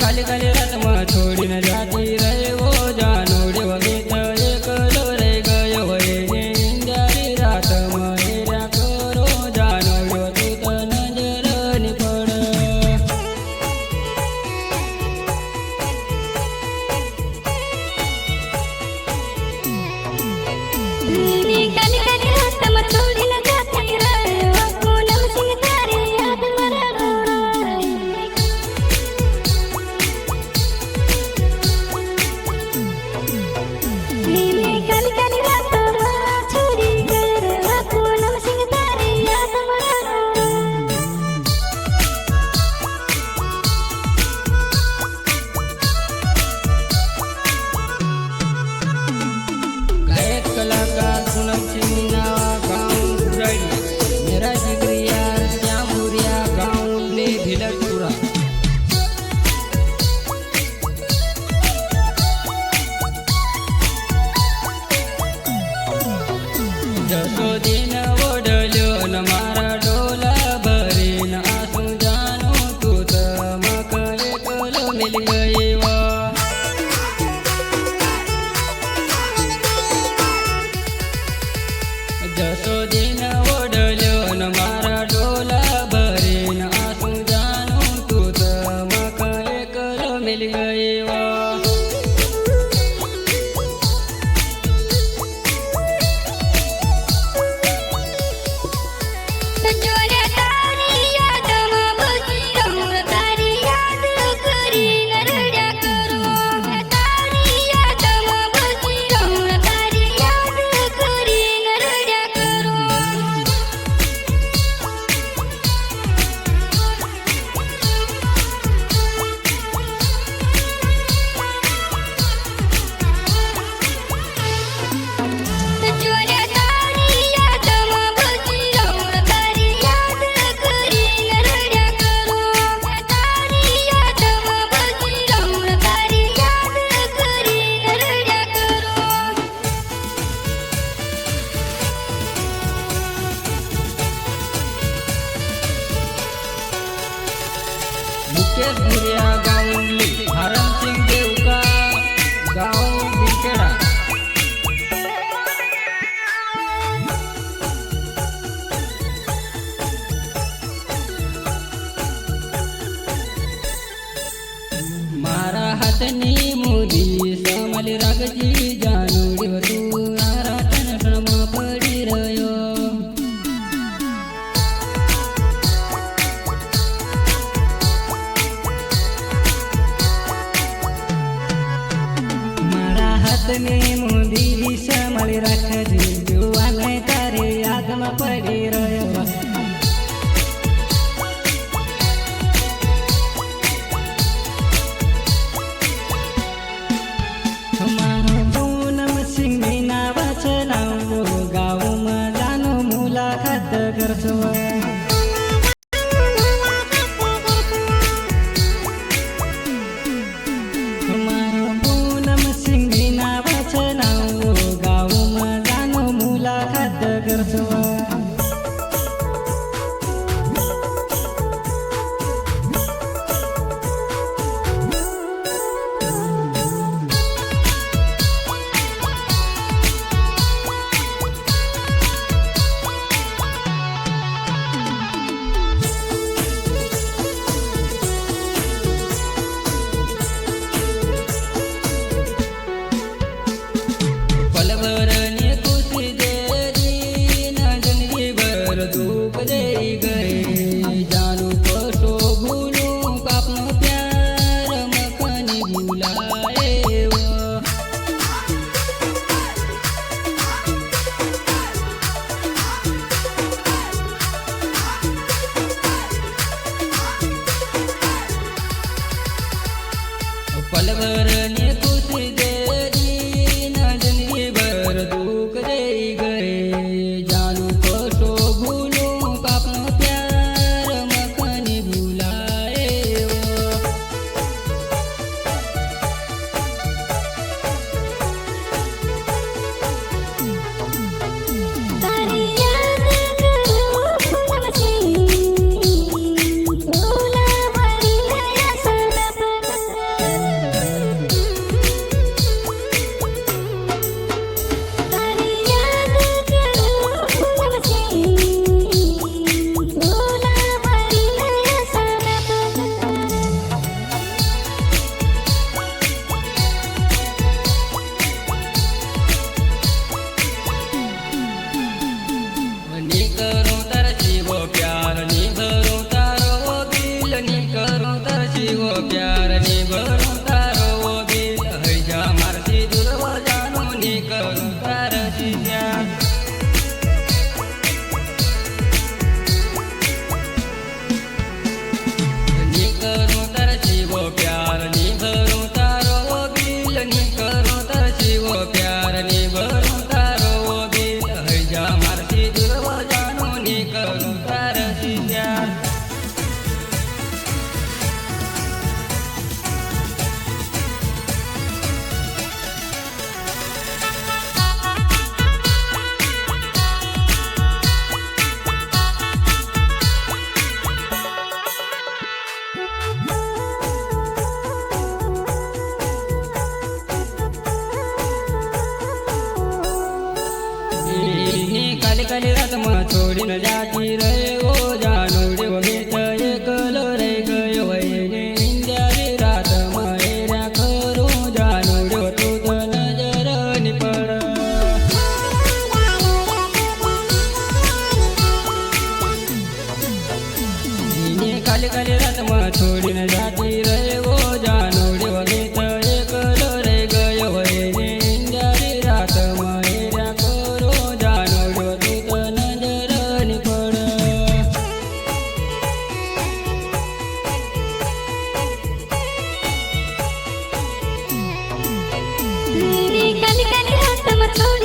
खाली खाली रात में छोड़ी न जाती रहे वो जानोड़े वगे तो एक लो रे गयो वही ने इंजारी रात में हेरा करो जानोड़े तू तो नजर नहीं पड़े खाली खाली रात में छोड़ी न जाती रहे वो पूनम सिंह तारी याद मरा जसो दिन ओढल्यो न मारा डोला भरीन आसू जानो तू त मक एकलो मिल गई वा जसो दिन ओढल्यो न मारा डोला भरीन आसू जानो तू त मक एकलो मिल गई वा मुकेश भुरिया गाउंडली हरण सिंह देवका गाँव बिखेड़ा मारा हाथनी मोदी समल रागजी जानू तू आरा टन पड़ी रहो हाथने मोदी संभाली राखजे जुआ नहीं तारे याद में पड़ी रहो हमारा पूनम सिंह मीना वचनाओ गाँव में जानो मुलाकात करसो पलवर ने खुशी दे दी न जिंदगी भर दुख दे गए जानू को तो भूलूं अपना प्यार मखनी भुलाए કાલી કાલી રાતમાં છોડીને જાતી રહ્યો જાનુડી વગેત એકલો રહી ગયો હોય ને ઇન્દ્યારી રાતમાં એરા ખરું જાનુડી તું તો નજર ની પડ કાલી કાલી રાતમાં છોડીને જાતી રહ્યો જાનુડી વગેત એકલો રહી ગયો હોય ને ઇન્દ્યારી રાતમાં એરા ખરું જાનુડી તું તો નજર ની પડ કાલી કાલી રાતમાં છોડી